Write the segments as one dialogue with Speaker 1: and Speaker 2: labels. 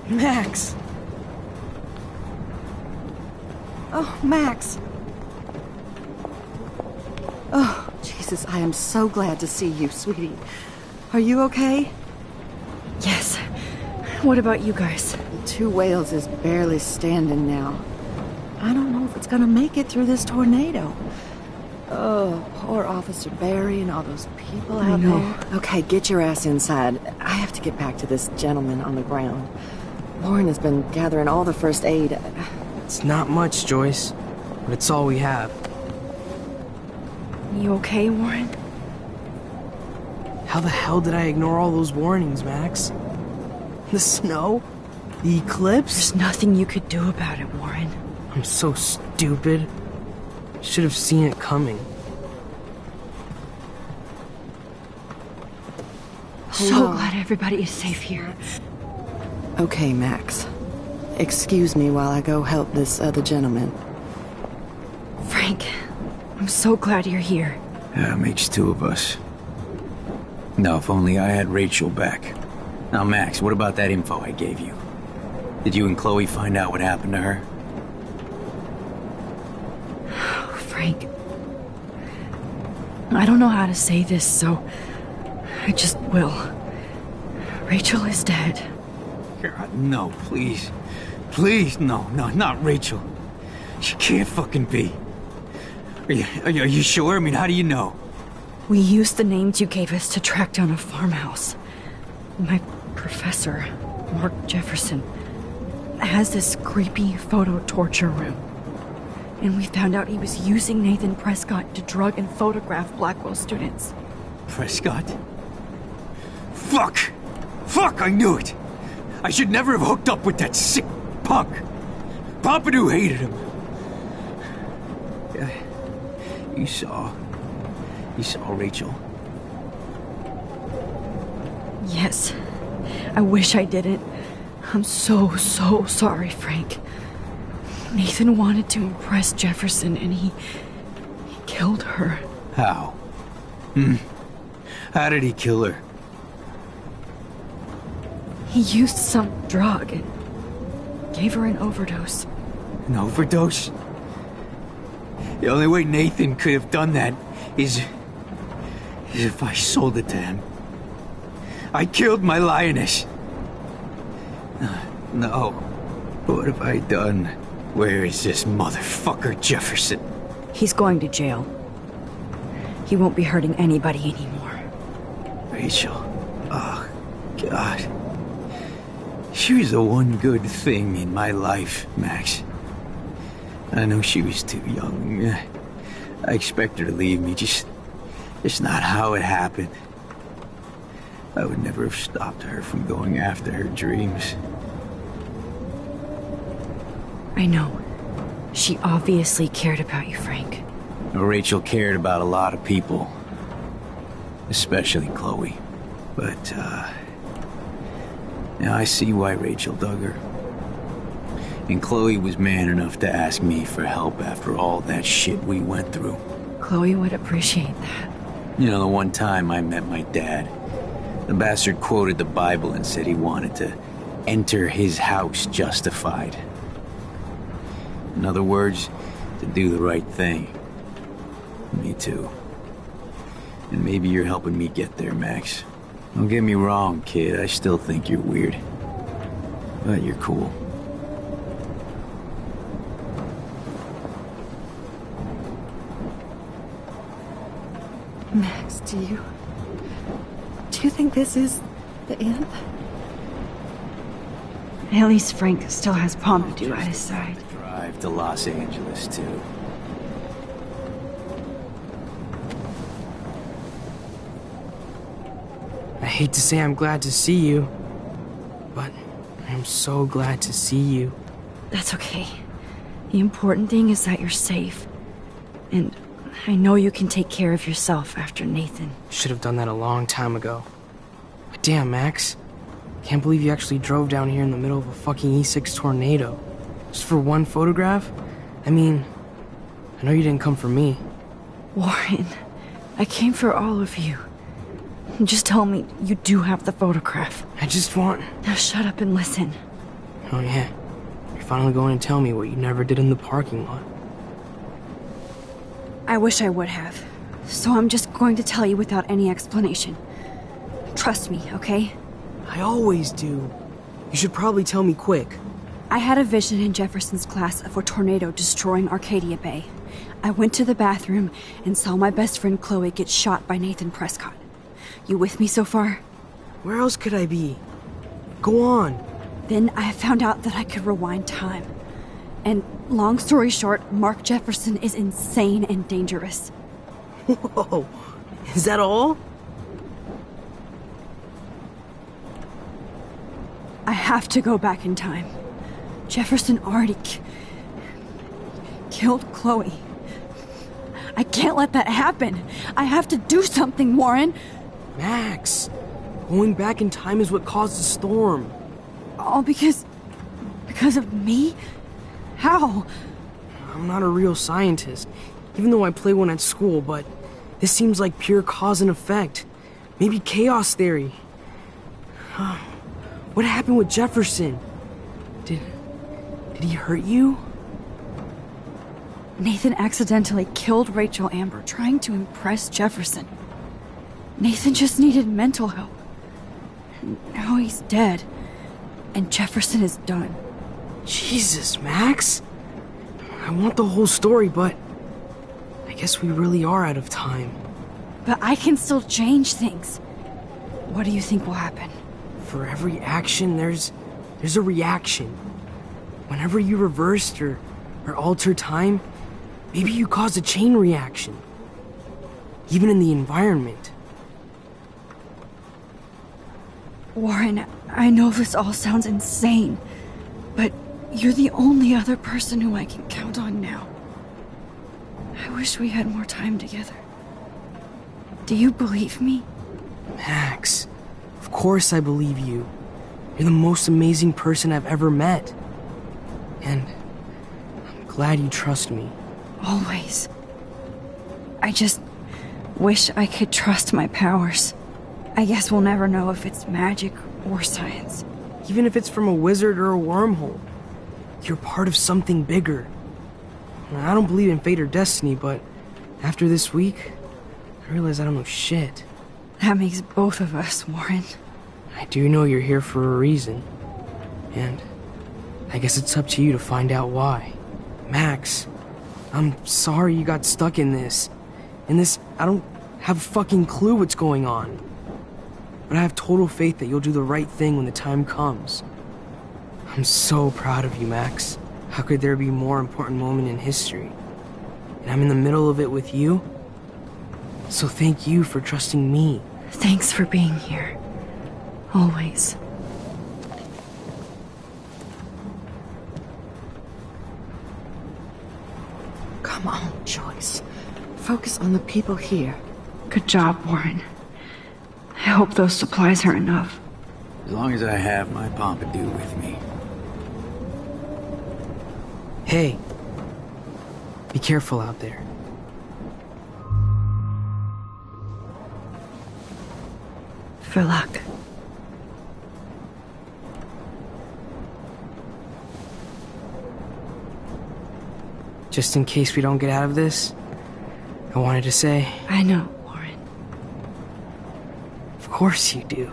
Speaker 1: Max! Oh, Max! Oh, Jesus, I am so glad to see you, sweetie. Are you okay?
Speaker 2: Yes. What about you guys?
Speaker 1: The Two Whales is barely standing now. I don't know if it's gonna make it through this tornado. Oh, poor Officer Barry and all those people out there. Okay, get your ass inside. I have to get back to this gentleman on the ground. Warren has been gathering all the first aid.
Speaker 3: It's not much, Joyce, but it's all we have.
Speaker 2: You okay, Warren?
Speaker 3: How the hell did I ignore all those warnings, Max? The snow? The eclipse?
Speaker 2: There's nothing you could do about it, Warren.
Speaker 3: I'm so stupid. Should have seen it coming.
Speaker 2: So glad everybody is safe here.
Speaker 1: Okay, Max. Excuse me while I go help this other gentleman.
Speaker 2: Frank, I'm so glad you're here.
Speaker 4: Yeah, it makes two of us. Now, if only I had Rachel back. Now, Max, what about that info I gave you? Did you and Chloe find out what happened to her?
Speaker 2: Frank, I don't know how to say this, so I just will. Rachel is dead.
Speaker 4: God, no, please. Please, no, not Rachel. She can't fucking be. Are you sure? I mean, how do you know?
Speaker 2: We used the names you gave us to track down a farmhouse. My professor, Mark Jefferson, has this creepy photo torture room. And we found out he was using Nathan Prescott to drug and photograph Blackwell students.
Speaker 4: Prescott? Fuck! Fuck, I knew it! I should never have hooked up with that sick punk! Pompidou hated him. Yeah, you saw Rachel.
Speaker 2: Yes. I wish I didn't. I'm so sorry, Frank. Nathan wanted to impress Jefferson, and he killed her.
Speaker 4: How? How did he kill her?
Speaker 2: He used some drug and gave her an overdose.
Speaker 4: An overdose? The only way Nathan could have done that is if I sold it to him. I killed my lioness. No. What have I done? Where is this motherfucker Jefferson?
Speaker 2: He's going to jail. He won't be hurting anybody anymore.
Speaker 4: Rachel. Oh, God. She was the one good thing in my life, Max. I know she was too young. I expect her to leave me, just not how it happened. I would never have stopped her from going after her dreams.
Speaker 2: I know. She obviously cared about you, Frank.
Speaker 4: Rachel cared about a lot of people. Especially Chloe. But, now I see why Rachel dug her. And Chloe was man enough to ask me for help after all that shit we went through.
Speaker 2: Chloe would appreciate that.
Speaker 4: You know, the one time I met my dad, the bastard quoted the Bible and said he wanted to enter his house justified. In other words, to do the right thing. Me too. And maybe you're helping me get there, Max. Don't get me wrong, kid. I still think you're weird. But you're cool.
Speaker 1: Max, do you think this is the end?
Speaker 2: At least Frank still has Pompidou at his side.
Speaker 4: Drive to Los Angeles, too.
Speaker 3: I hate to say I'm glad to see you, but I'm so glad to see you.
Speaker 2: That's okay. The important thing is that you're safe. And I know you can take care of yourself after Nathan.
Speaker 3: Should have done that a long time ago. But damn, Max. Can't believe you actually drove down here in the middle of a fucking E6 tornado. Just for one photograph? I mean, I know you didn't come for me.
Speaker 2: Warren, I came for all of you. Just tell me you do have the photograph.
Speaker 3: I just want...
Speaker 2: Now shut up and listen.
Speaker 3: Oh yeah, you're finally going to tell me what you never did in the parking lot.
Speaker 2: I wish I would have. So I'm just going to tell you without any explanation. Trust me, okay?
Speaker 3: I always do. You should probably tell me quick.
Speaker 2: I had a vision in Jefferson's class of a tornado destroying Arcadia Bay. I went to the bathroom and saw my best friend Chloe get shot by Nathan Prescott. You with me so far?
Speaker 3: Where else could I be? Go on.
Speaker 2: Then I found out that I could rewind time. And long story short, Mark Jefferson is insane and dangerous.
Speaker 3: Whoa, is that all?
Speaker 2: I have to go back in time. Jefferson already killed Chloe. I can't let that happen. I have to do something, Warren.
Speaker 3: Max, going back in time is what caused the storm.
Speaker 2: All because of me? How?
Speaker 3: I'm not a real scientist, even though I play one at school, but this seems like pure cause and effect. Maybe chaos theory. What happened with Jefferson? Did he hurt you?
Speaker 2: Nathan accidentally killed Rachel Amber trying to impress Jefferson. Nathan just needed mental help. Now he's dead, and Jefferson is done.
Speaker 3: Jesus, Max. I want the whole story, but I guess we really are out of time.
Speaker 2: But I can still change things. What do you think will happen?
Speaker 3: For every action, there's a reaction. Whenever you reversed or alter time, maybe you caused a chain reaction. Even in the environment.
Speaker 2: Warren, I know this all sounds insane, but you're the only other person who I can count on now. I wish we had more time together. Do you believe me?
Speaker 3: Max, of course I believe you. You're the most amazing person I've ever met. And I'm glad you trust me.
Speaker 2: Always. I just wish I could trust my powers. I guess we'll never know if it's magic or science.
Speaker 3: Even if it's from a wizard or a wormhole, you're part of something bigger. I don't believe in fate or destiny, but after this week, I realize I don't know shit.
Speaker 2: That makes both of us, Warren.
Speaker 3: I do know you're here for a reason. And I guess it's up to you to find out why. Max, I'm sorry you got stuck in this. I don't have a fucking clue what's going on. But I have total faith that you'll do the right thing when the time comes. I'm so proud of you, Max. How could there be a more important moment in history? And I'm in the middle of it with you. So thank you for trusting me.
Speaker 2: Thanks for being here. Always.
Speaker 1: Come on, Joyce. Focus on the people here.
Speaker 2: Good job, Warren. I hope those supplies are enough.
Speaker 4: As long as I have my Pompadour with me.
Speaker 3: Hey, be careful out there.
Speaker 2: For luck.
Speaker 3: Just in case we don't get out of this, I wanted to say...
Speaker 2: I know, Warren.
Speaker 3: Of course you do.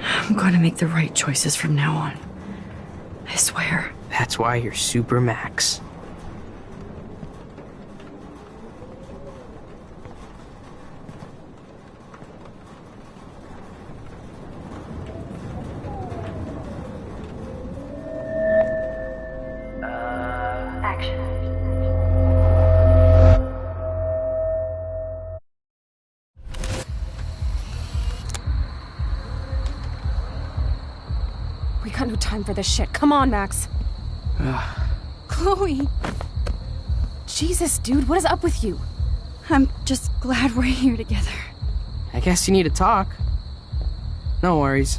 Speaker 2: I'm going to make the right choices from now on. I swear.
Speaker 3: That's why you're Super Max.
Speaker 5: We got no time for this shit. Come on, Max. Chloe. Jesus, dude, what is up with you?
Speaker 2: I'm just glad we're here together.
Speaker 3: I guess you need to talk. No worries.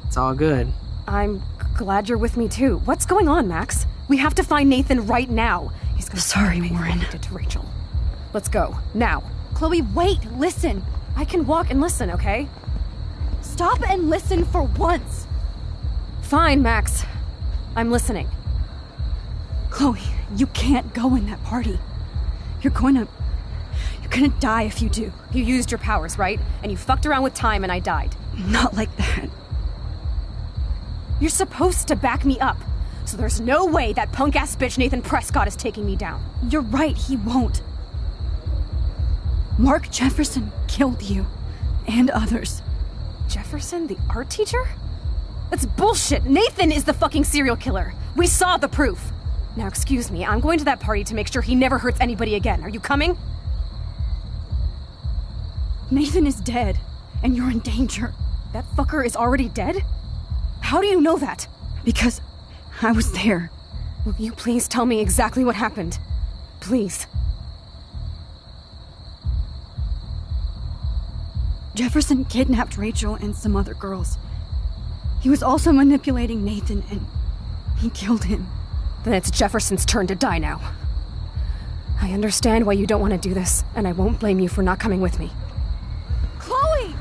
Speaker 3: It's all good.
Speaker 5: I'm glad you're with me too. What's going on, Max? We have to find Nathan right now. He's gonna
Speaker 2: Sorry, Warren.
Speaker 5: did to Rachel. Let's go now. Chloe, wait, listen. I can walk and listen, okay? Stop and listen for once. Fine, Max. I'm listening.
Speaker 2: Chloe, you can't go in that party. You're gonna die if you do.
Speaker 5: You used your powers, right? And you fucked around with time and I died.
Speaker 2: Not like that.
Speaker 5: You're supposed to back me up. So there's no way that punk-ass bitch Nathan Prescott is taking me down.
Speaker 2: You're right, he won't. Mark Jefferson killed you. And others.
Speaker 5: Jefferson, the art teacher? That's bullshit. Nathan is the fucking serial killer. We saw the proof. Now, excuse me, I'm going to that party to make sure he never hurts anybody again. Are you coming?
Speaker 2: Nathan is dead, and you're in danger.
Speaker 5: That fucker is already dead? How do you know that?
Speaker 2: Because I was there.
Speaker 5: Will you please tell me exactly what happened? Please.
Speaker 2: Jefferson kidnapped Rachel and some other girls. He was also manipulating Nathan, and he killed him.
Speaker 5: Then it's Jefferson's turn to die now. I understand why you don't want to do this, and I won't blame you for not coming with me.
Speaker 2: Chloe!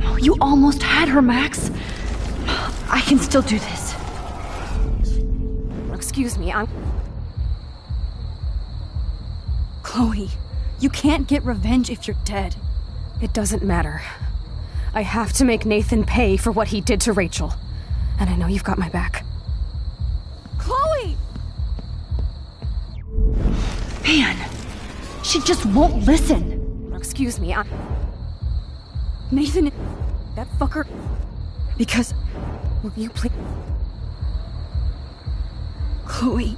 Speaker 2: Oh, you almost had her, Max. I can still do this.
Speaker 5: Excuse me,
Speaker 2: Chloe, you can't get revenge if you're dead.
Speaker 5: It doesn't matter. I have to make Nathan pay for what he did to Rachel. And I know you've got my back.
Speaker 2: Chloe! Man, she just won't listen.
Speaker 5: Excuse me,
Speaker 2: Nathan...
Speaker 5: That fucker...
Speaker 2: Because...
Speaker 5: Will you please...
Speaker 2: Chloe...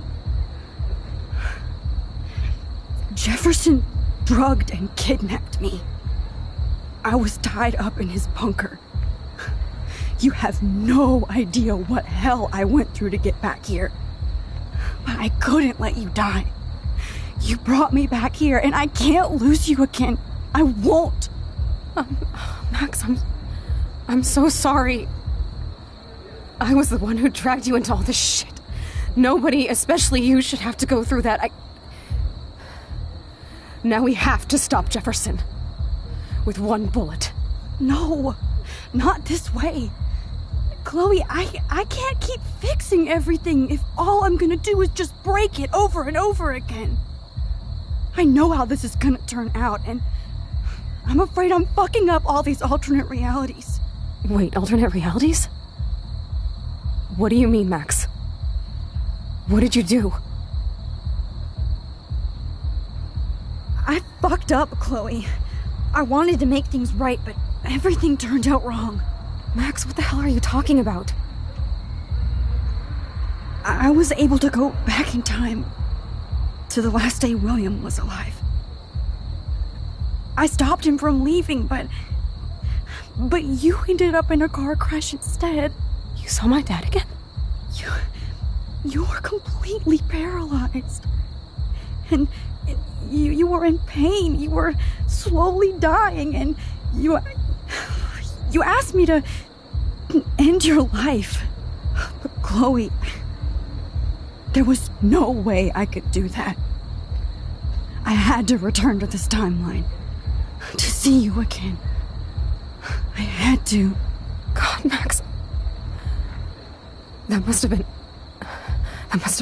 Speaker 2: Jefferson drugged and kidnapped me. I was tied up in his bunker. You have no idea what hell I went through to get back here. But I couldn't let you die. You brought me back here, and I can't lose you again. I won't.
Speaker 5: Max, I'm so sorry. I was the one who dragged you into all this shit. Nobody, especially you, should have to go through that. Now we have to stop Jefferson. With one bullet.
Speaker 2: No, not this way. Chloe, I can't keep fixing everything if all I'm gonna do is just break it over and over again. I know how this is gonna turn out, and I'm afraid I'm fucking up all these alternate realities.
Speaker 5: Wait, alternate realities? What do you mean, Max? What did you do?
Speaker 2: I fucked up, Chloe. I wanted to make things right, but everything turned out wrong.
Speaker 5: Max, what the hell are you talking about?
Speaker 2: I was able to go back in time to the last day William was alive. I stopped him from leaving, but you ended up in a car crash instead.
Speaker 5: You saw my dad again?
Speaker 2: You were completely paralyzed. And you were in pain. You were slowly dying, and you asked me to end your life. But Chloe, there was no way I could do that. I had to return to this timeline to see you again. I had to.
Speaker 5: God, Max. That must have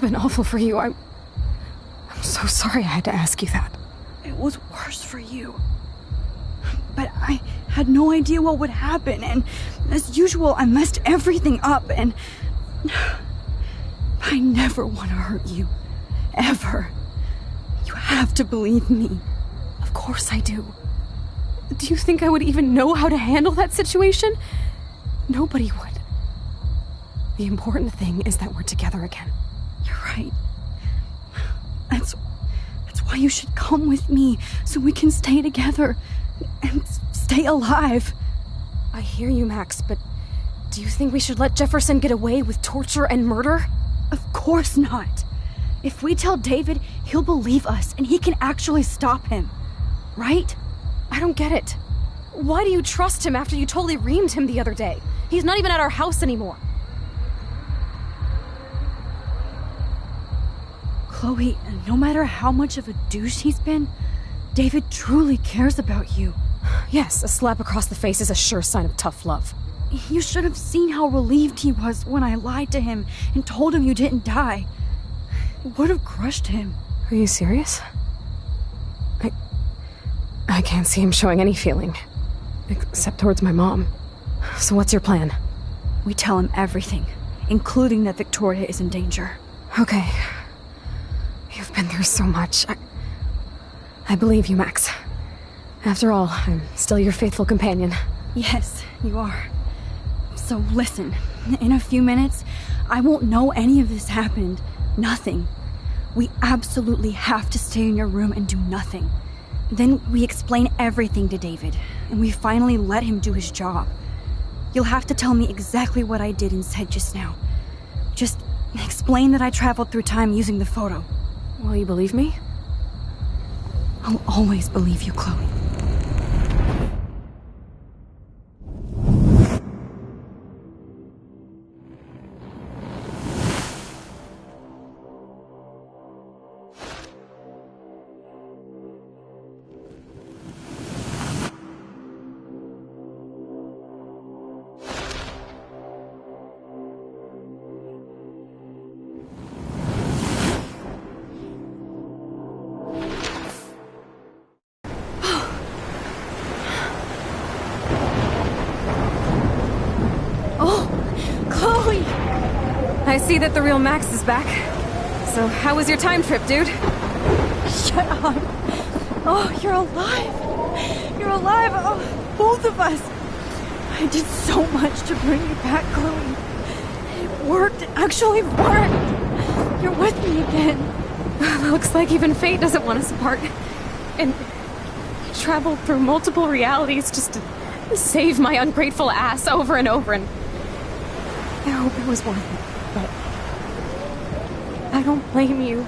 Speaker 5: been awful for you. I'm so sorry I had to ask you that.
Speaker 2: It was worse for you. But I had no idea what would happen, and as usual, I messed everything up, and I never want to hurt you. Ever. You have to believe me.
Speaker 5: Of course I do. Do you think I would even know how to handle that situation? Nobody would. The important thing is that we're together again.
Speaker 2: You're right. That's why you should come with me, so we can stay together and stay alive.
Speaker 5: I hear you, Max, but do you think we should let Jefferson get away with torture and murder?
Speaker 2: Of course not. If we tell David, he'll believe us, and he can actually stop him. Right?
Speaker 5: I don't get it. Why do you trust him after you totally reamed him the other day? He's not even at our house anymore.
Speaker 2: Chloe, no matter how much of a douche he's been, David truly cares about you.
Speaker 5: Yes, a slap across the face is a sure sign of tough love.
Speaker 2: You should have seen how relieved he was when I lied to him and told him you didn't die. It would have crushed him.
Speaker 5: Are you serious? I can't see him showing any feeling. Except towards my mom. So what's your plan?
Speaker 2: We tell him everything, including that Victoria is in danger.
Speaker 5: Okay. You've been through so much. I believe you, Max. After all, I'm still your faithful companion.
Speaker 2: Yes, you are. So listen, in a few minutes, I won't know any of this happened. Nothing. We absolutely have to stay in your room and do nothing. Then we explain everything to David, and we finally let him do his job. You'll have to tell me exactly what I did and said just now. Just explain that I traveled through time using the photo.
Speaker 5: Will you believe me?
Speaker 2: I'll always believe you, Chloe.
Speaker 5: I see that the real Max is back. So how was your time trip, dude?
Speaker 2: Shut up. Oh, you're alive. You're alive. Oh, both of us. I did so much to bring you back, Chloe. It worked. It actually worked. You're with me again.
Speaker 5: Looks like even fate doesn't want us apart. And traveled through multiple realities just to save my ungrateful ass over and over, and I hope it was worth it. But I don't blame you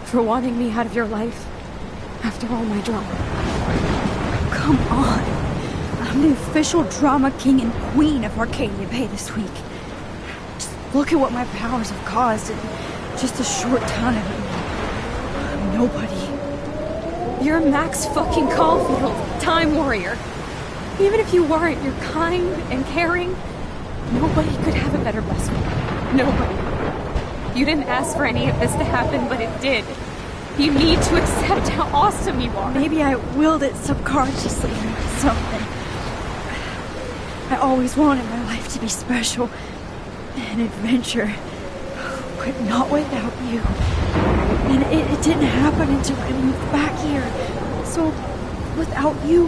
Speaker 5: for wanting me out of your life after all my drama.
Speaker 2: Come on. I'm the official drama king and queen of Arcadia Bay this week. Just look at what my powers have caused in just a short time. I'm nobody.
Speaker 5: You're Max fucking Caulfield, Time Warrior. Even if you weren't, you're kind and caring. Nobody could have a better best friend. Nobody. You didn't ask for any of this to happen, but it did. You need to accept how awesome you are.
Speaker 2: Maybe I willed it subconsciously or something. I always wanted my life to be special. An adventure. But not without you. And it didn't happen until I moved back here. So, without you,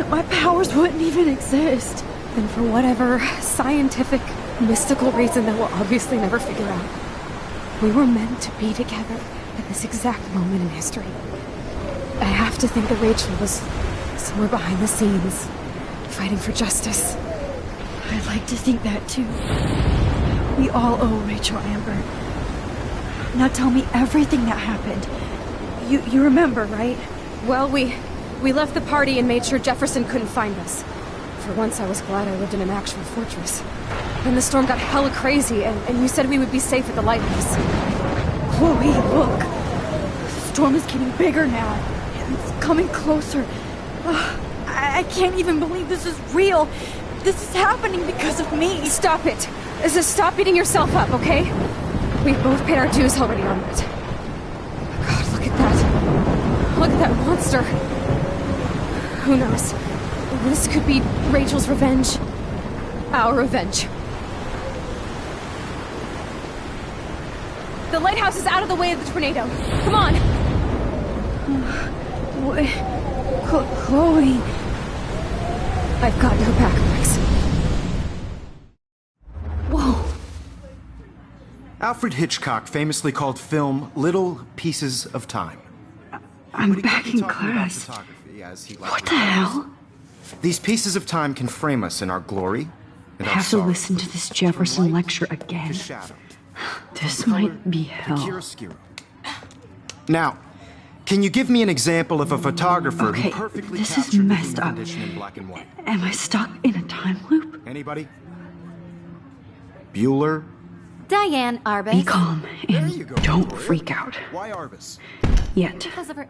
Speaker 2: my powers wouldn't even exist.
Speaker 5: And for whatever scientific, mystical reason that we'll obviously never figure out, we were meant to be together at this exact moment in history. I have to think that Rachel was somewhere behind the scenes, fighting for justice.
Speaker 2: I'd like to think that too. We all owe Rachel Amber. Now tell me everything that happened. You remember, right?
Speaker 5: Well, we left the party and made sure Jefferson couldn't find us. For once, I was glad I lived in an actual fortress. Then the storm got hella crazy, and you said we would be safe at the lighthouse.
Speaker 2: Chloe, look. The storm is getting bigger now. It's coming closer. I can't even believe this is real. This is happening because of me.
Speaker 5: Stop it. Just stop beating yourself up, okay? We've both paid our dues already on that. God, look at that. Look at that monster. Who knows? This could be Rachel's revenge. Our revenge. The lighthouse is out of the way of the tornado. Come on!
Speaker 2: Chloe...
Speaker 5: I've got your back, Max.
Speaker 2: Whoa.
Speaker 6: Alfred Hitchcock famously called film little pieces of time.
Speaker 2: I'm back in class. What the hell?
Speaker 6: These pieces of time can frame us in our glory.
Speaker 7: I have to listen to this Jefferson lecture again. This might be hell.
Speaker 6: Now, can you give me an example of a photographer
Speaker 7: Okay,
Speaker 6: who perfectly
Speaker 7: this is
Speaker 6: captured the
Speaker 7: messed
Speaker 6: human
Speaker 7: up.
Speaker 6: condition in black and white?
Speaker 7: Am I stuck in a time loop?
Speaker 6: Anybody? Bueller?
Speaker 8: Diane Arbus.
Speaker 7: Be calm and don't freak out.
Speaker 6: Why Arbus?
Speaker 7: Yet.
Speaker 8: Because of her